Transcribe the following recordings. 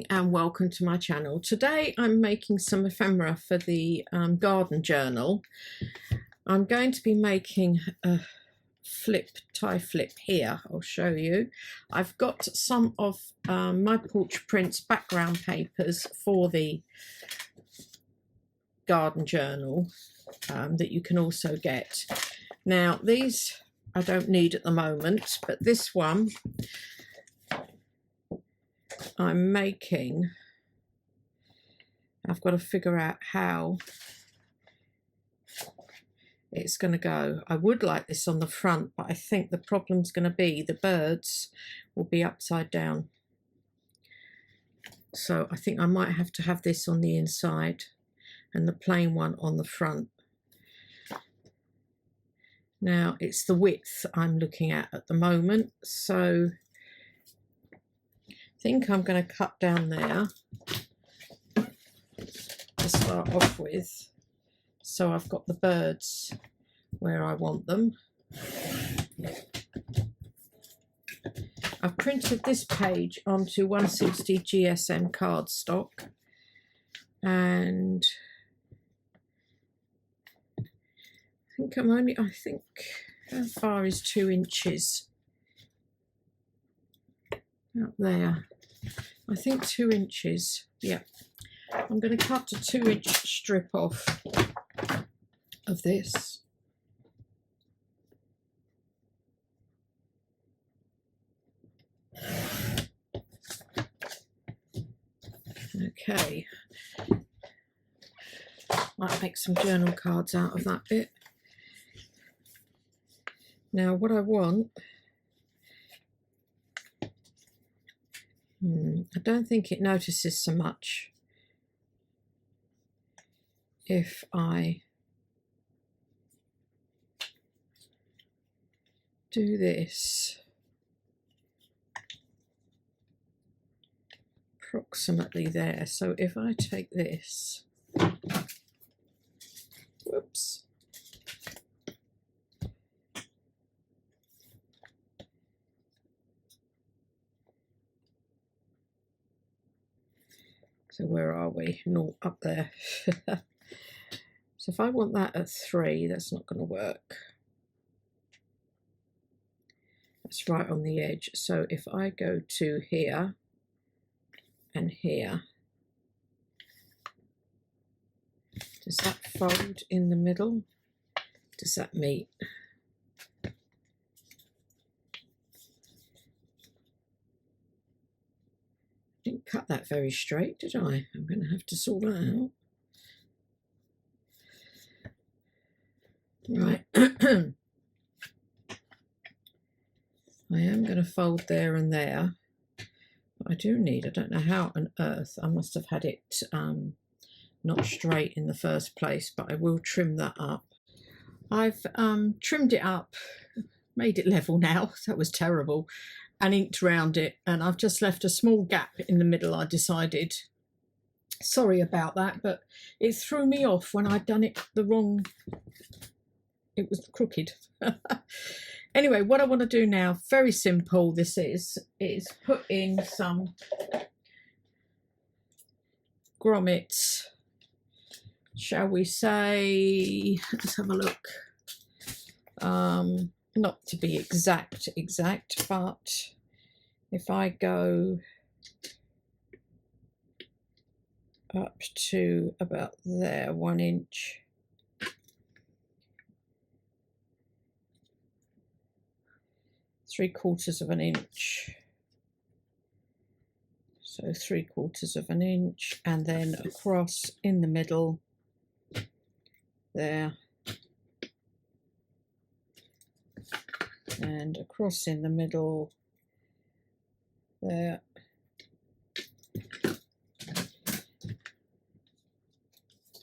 morning and welcome to my channel. Today I'm making some ephemera for the garden journal. I'm going to be making a tie flip here. I'll show you. I've got some of my Porch Prints background papers for the garden journal that you can also get. Now these I don't need at the moment, but this one I'm making, I've got to figure out how it's going to go. I would like this on the front, but I think the problem's going to be the birds will be upside down. So I think I might have to have this on the inside and the plain one on the front. Now it's the width I'm looking at the moment, so I think I'm going to cut down there to start off with, so I've got the birds where I want them. I've printed this page onto 160 GSM cardstock, and I think how far is 2 inches? Up there, I think 2 inches. Yeah, I'm going to cut a 2-inch strip off of this. Okay, might make some journal cards out of that bit. Now what I want, I don't think it notices so much if I do this approximately there. So if I take this, whoops, so where are we? Not up there. So if I want that at 3, that's not going to work. That's right on the edge. So if I go to here and here, does that fold in the middle? Does that meet? Didn't cut that very straight, did I? I'm going to have to sort that out. Right. I am going to fold there and there. But I do need, I don't know how on earth, I must have had it not straight in the first place, but I will trim that up. I've trimmed it up, made it level now, that was terrible, and inked round it, and I've just left a small gap in the middle. I decided, sorry about that, but it threw me off when I'd done it the wrong, it was crooked. Anyway, what I want to do now, very simple this is put in some grommets, shall we say, let's have a look, not to be exact, but if I go up to about there, 1 inch, ¾ of an inch, so ¾ of an inch, and then across in the middle there, and across in the middle there.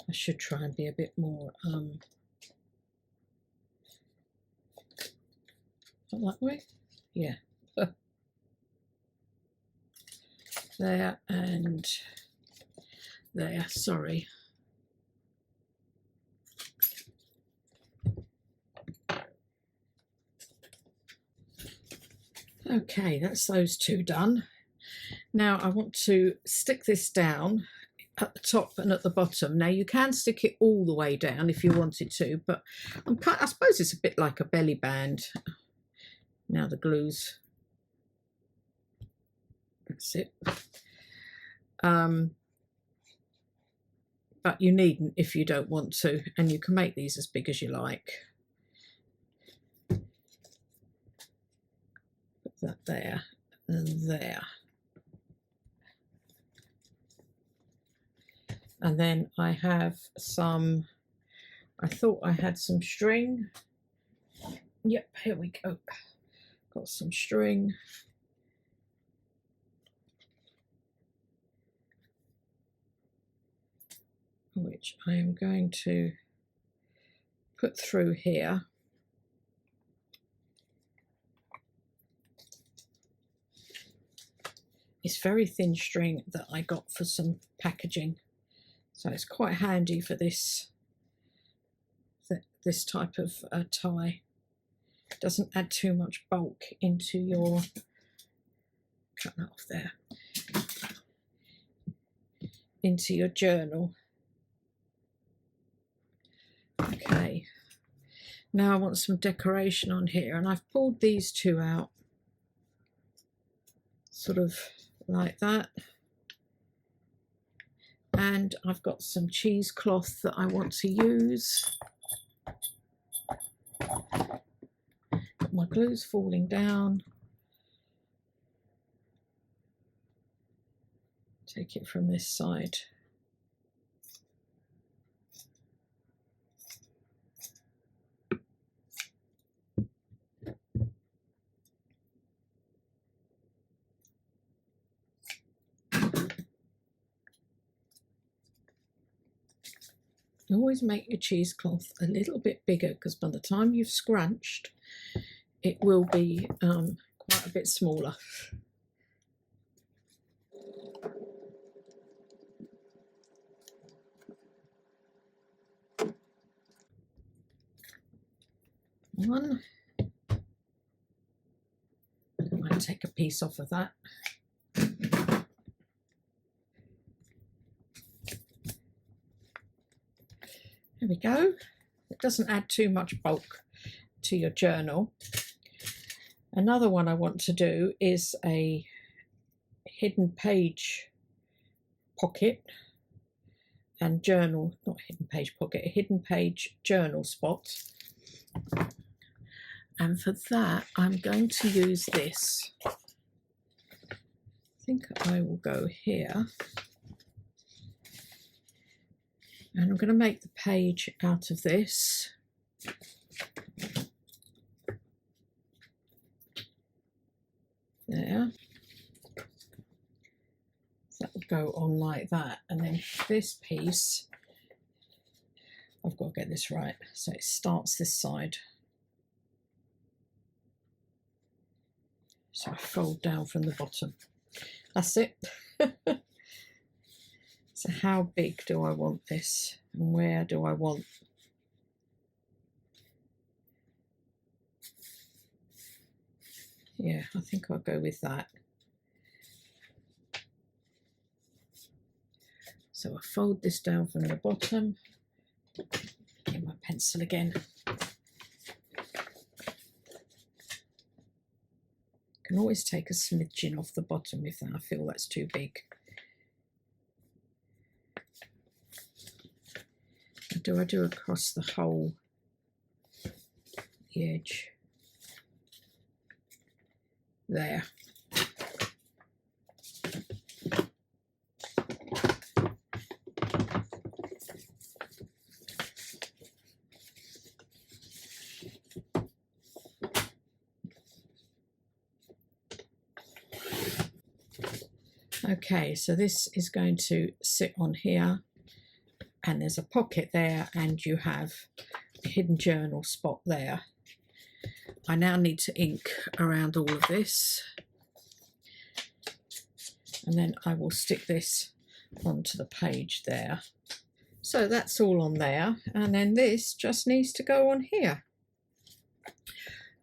I should try and be a bit more that way, yeah. There and there, sorry. Okay, that's those two done. Now I want to stick this down at the top and at the bottom. Now you can stick it all the way down if you wanted to, but I suppose it's a bit like a belly band. Now the glue's, that's it. But you needn't if you don't want to, and you can make these as big as you like. Put that there and there. And then I have some, I thought I had some string. Yep, here we go. Got some string. Which I am going to put through here. It's very thin string that I got for some packaging, so it's quite handy for this type of tie. It doesn't add too much bulk into your, cut that off there, into your journal. Okay, now I want some decoration on here, and I've pulled these two out, sort of like that. And I've got some cheesecloth that I want to use. My glue's falling down. Take it from this side. Always make your cheesecloth a little bit bigger, because by the time you've scrunched, it will be quite a bit smaller. One. I might take a piece off of that. There we go. It doesn't add too much bulk to your journal. Another one I want to do is a hidden page pocket and journal, not hidden page pocket, a hidden page journal spot. And for that, I'm going to use this. I think I will go here. And I'm going to make the page out of this. There. So that would go on like that. And then this piece, I've got to get this right. So it starts this side. So I fold down from the bottom. That's it. So how big do I want this, and where do I want? Yeah, I think I'll go with that. So I fold this down from the bottom. Get my pencil again. Can always take a smidgen off the bottom if I feel that's too big. Do I do across the whole edge? There. Okay, so this is going to sit on here, and there's a pocket there, and you have a hidden journal spot there. I now need to ink around all of this, and then I will stick this onto the page there. So that's all on there, and then this just needs to go on here.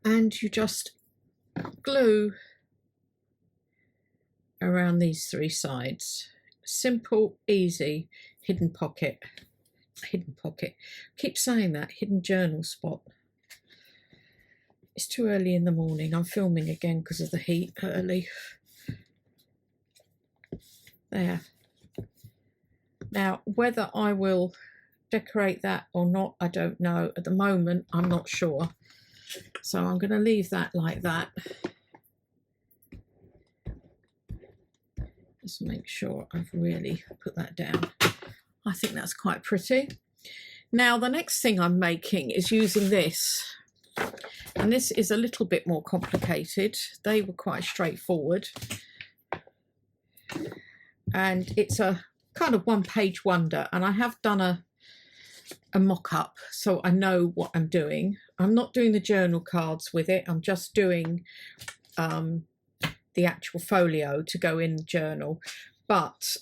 And you just glue around these three sides. Simple, easy, hidden pocket. Hidden pocket. Keep saying that, hidden journal spot. It's too early in the morning. I'm filming again because of the heat early. There. Now, whether I will decorate that or not, I don't know. At the moment, I'm not sure. So I'm going to leave that like that. Just make sure I've really put that down. I think that's quite pretty. Now, the next thing I'm making is using this. And this is a little bit more complicated. They were quite straightforward. And it's a kind of one-page wonder. And I have done a mock-up, so I know what I'm doing. I'm not doing the journal cards with it. I'm just doing the actual folio to go in the journal. But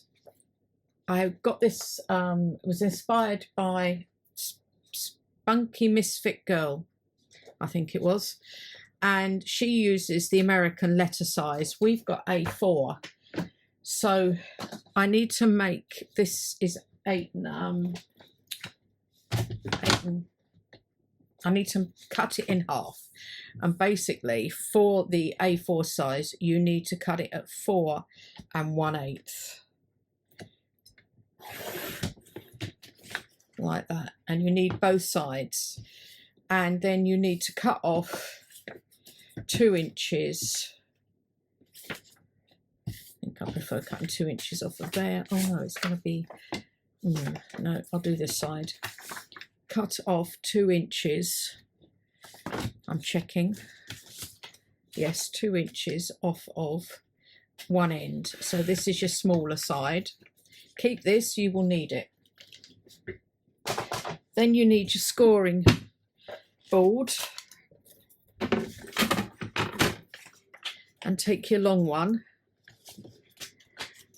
I got this, it was inspired by Spunky Misfit Girl, I think it was. And she uses the American letter size. We've got A4. So I need to make, this is 8 I need to cut it in half, and basically for the A4 size you need to cut it at 4 1/8 like that, and you need both sides, and then you need to cut off 2 inches. I think I prefer cutting 2 inches off of there. Oh no, it's going to be no, I'll do this side. Cut off 2 inches. I'm checking. Yes, 2 inches off of one end. So this is your smaller side. Keep this, you will need it. Then you need your scoring board. And take your long one.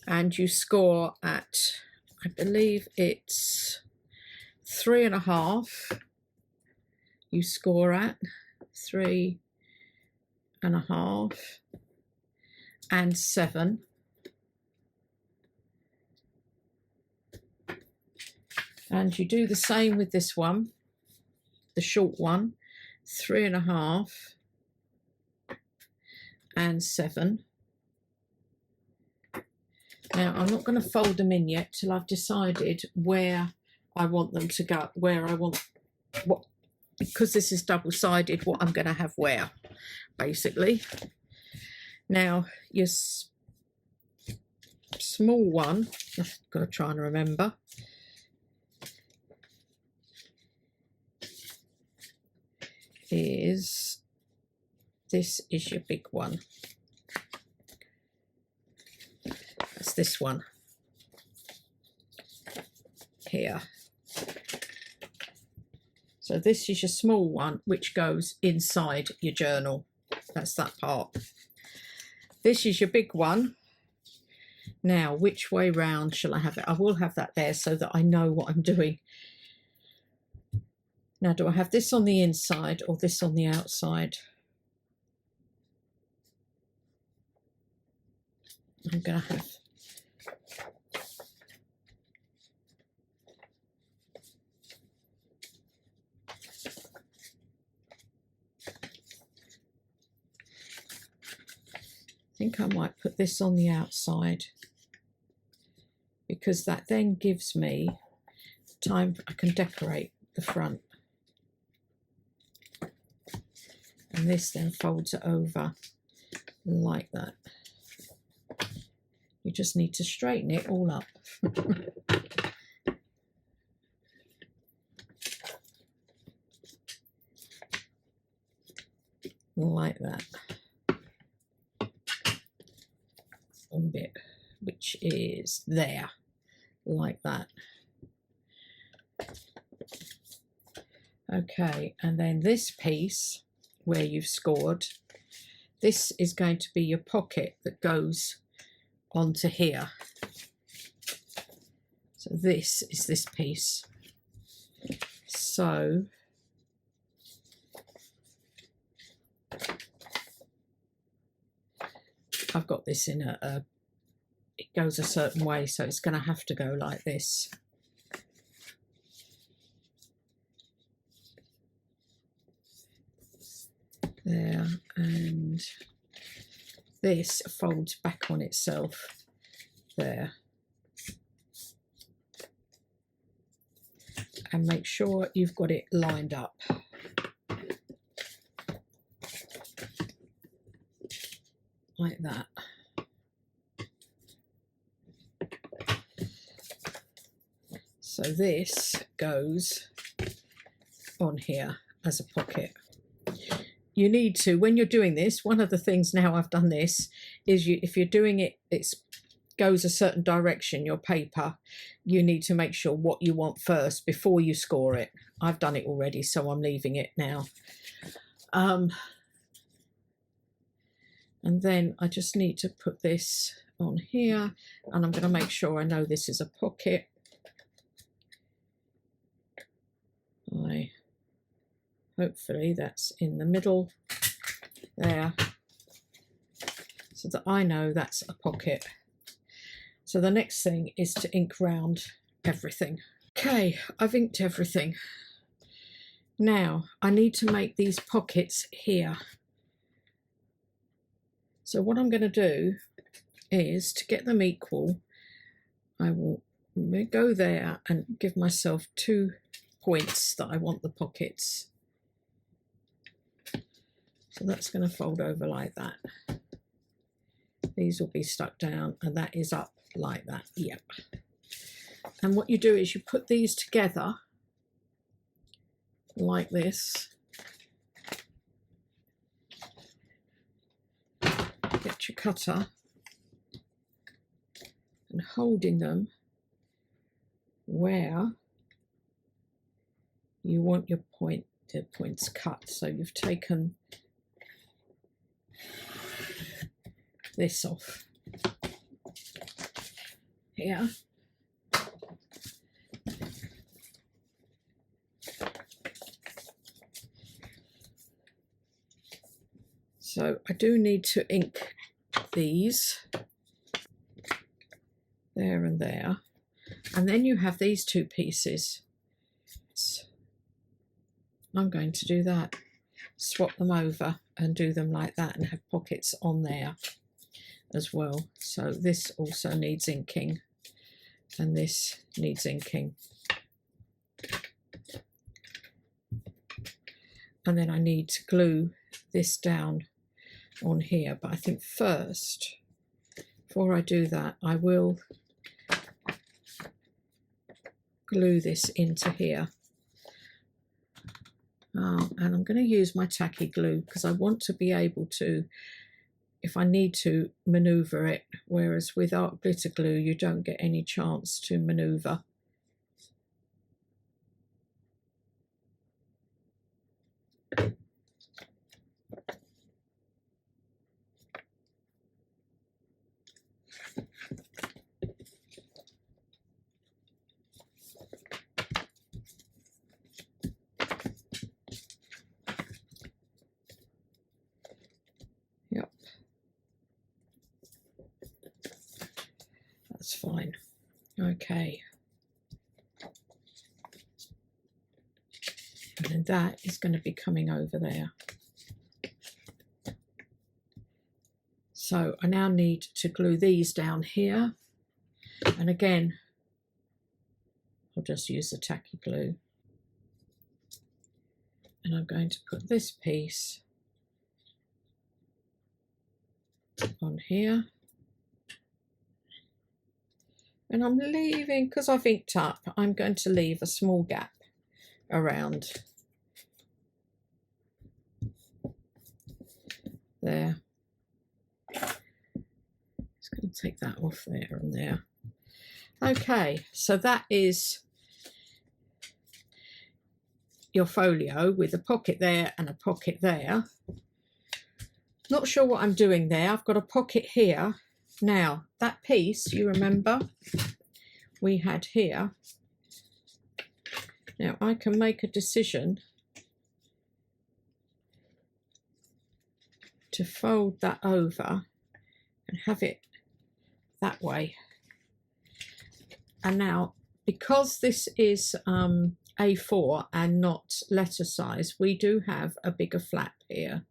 And you score at, I believe it's 3.5. You score at 3.5 and 7. And you do the same with this one, the short one, 3.5 and 7. Now, I'm not going to fold them in yet till I've decided where I want them to go, where I want, what, because this is double-sided, what I'm going to have where, basically. Now, your small one, I've got to try and remember. This is your big one. That's this one here. So this is your small one, which goes inside your journal. That's that part. This is your big one. Now, which way round shall I have it? I will have that there so that I know what I'm doing. Now, do I have this on the inside or this on the outside? I'm going to have... I think I might put this on the outside, because that then gives me time I can decorate the front. And this then folds it over like that. You just need to straighten it all up. Like that. One bit, which is there, like that. Okay, and then this piece where you've scored, this is going to be your pocket that goes onto here. So this is this piece. So I've got this in a it goes a certain way, so it's going to have to go like this. There, and this folds back on itself there. And make sure you've got it lined up. Like that. So this goes on here as a pocket. You need to, when you're doing this, one of the things now I've done this is if you're doing it, it goes a certain direction, your paper, you need to make sure what you want first before you score it. I've done it already, so I'm leaving it now. And then I just need to put this on here, and I'm going to make sure I know this is a pocket. Hopefully that's in the middle there, so that I know that's a pocket. So the next thing is to ink round everything. Okay, I've inked everything. Now I need to make these pockets here. So what I'm going to do is, to get them equal, I will go there and give myself 2 points that I want the pockets. So that's going to fold over like that. These will be stuck down, and that is up like that. Yep. And what you do is you put these together like this. Get your cutter and holding them where you want your points cut. So you've taken this off here. So I do need to ink these there and there, and then you have these 2 pieces. I'm going to do that, swap them over and do them like that, and have pockets on there as well. So this also needs inking, and this needs inking. And then I need to glue this down on here, but I think first, before I do that, I will glue this into here. And I'm going to use my tacky glue because I want to be able to, if I need to, maneuver it, whereas with art glitter glue you don't get any chance to maneuver. Yep, that's fine. Okay, and then that is going to be coming over there. So I now need to glue these down here, and again I'll just use the tacky glue, and I'm going to put this piece on here, and I'm leaving, because I've inked up, I'm going to leave a small gap around there. Just going to take that off there and there. Okay, so that is your folio with a pocket there and a pocket there. Not sure what I'm doing there. I've got a pocket here. Now, that piece, you remember, we had here. Now, I can make a decision to fold that over and have it that way. And now, because this is A4 and not letter size, we do have a bigger flap here.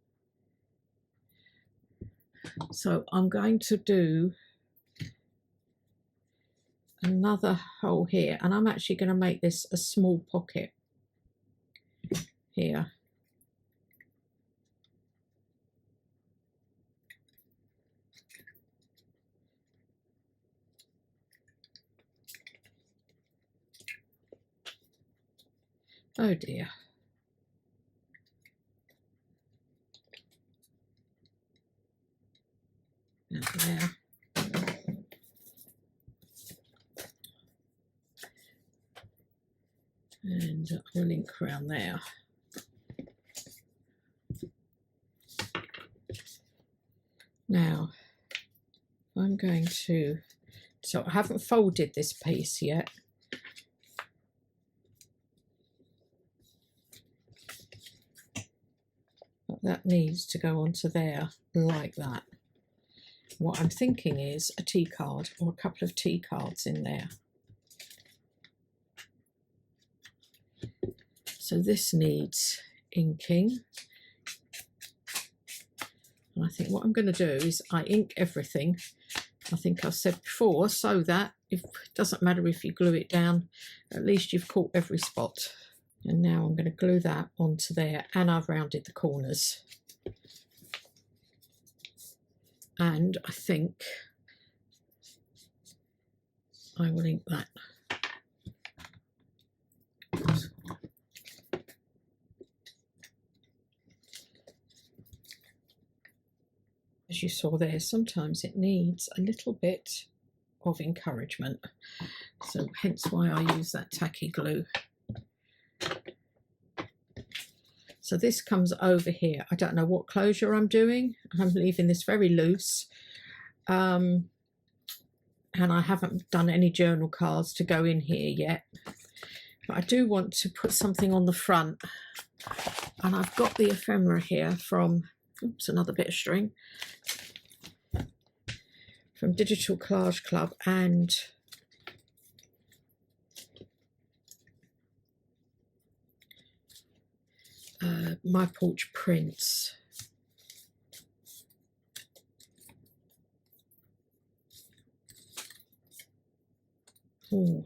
So I'm going to do another hole here, and I'm actually going to make this a small pocket here. Oh dear. There. And I'll link around there. Now I'm going to, so I haven't folded this piece yet. But that needs to go onto there like that. What I'm thinking is a T card or a couple of T cards in there. So this needs inking. And I think what I'm going to do is I ink everything. I think I've said before, so that it doesn't matter if you glue it down, at least you've caught every spot. And now I'm going to glue that onto there, and I've rounded the corners. And I think I will ink that. As you saw there, sometimes it needs a little bit of encouragement. So hence why I use that tacky glue. So this comes over here. I don't know what closure I'm doing. I'm leaving this very loose. And I haven't done any journal cards to go in here yet. But I do want to put something on the front. And I've got the ephemera here from, oops, another bit of string, from Digital Collage Club and My Porch Prints. Ooh.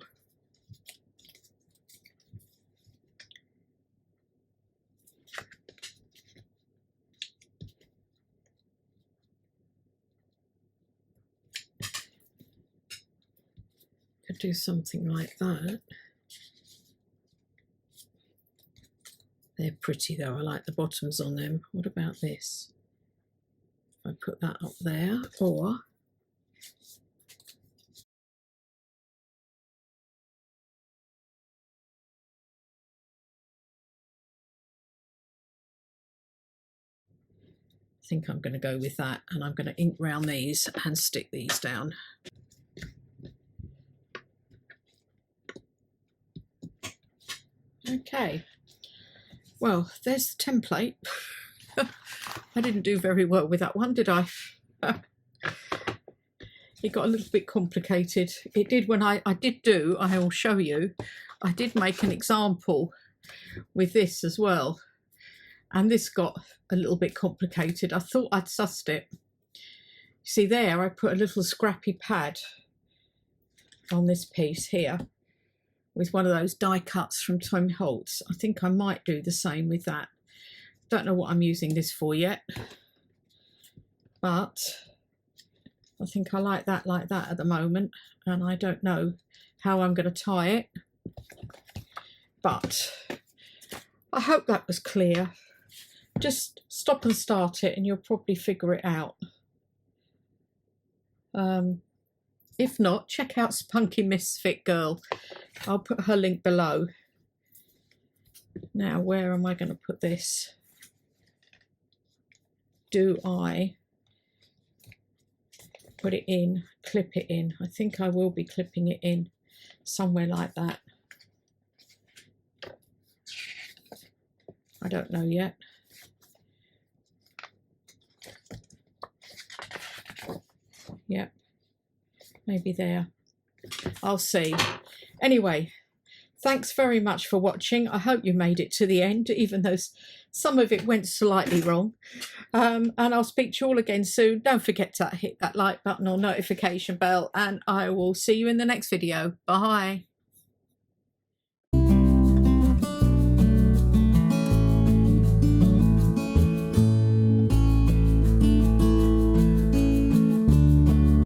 Could do something like that. They're pretty though, I like the bottoms on them. What about this? If I put that up there, or I think I'm going to go with that, and I'm going to ink round these and stick these down. Okay, well, there's the template. I didn't do very well with that one, did I? It got a little bit complicated. It did when I will show you, I did make an example with this as well. And this got a little bit complicated. I thought I'd sussed it. See there, I put a little scrappy pad on this piece here with one of those die cuts from Tom Holtz. I think I might do the same with that. Don't know what I'm using this for yet, but I think I like that at the moment, and I don't know how I'm going to tie it, but I hope that was clear. Just stop and start it and you'll probably figure it out. If not, check out Spunky Misfit Girl. I'll put her link below. Now, where am I going to put this? Do I put it in, clip it in? I think I will be clipping it in somewhere like that. I don't know yet. Yep. maybe there. I'll see. Anyway, thanks very much for watching. I hope you made it to the end, even though some of it went slightly wrong. And I'll speak to you all again soon. Don't forget to hit that like button or notification bell, and I will see you in the next video. Bye.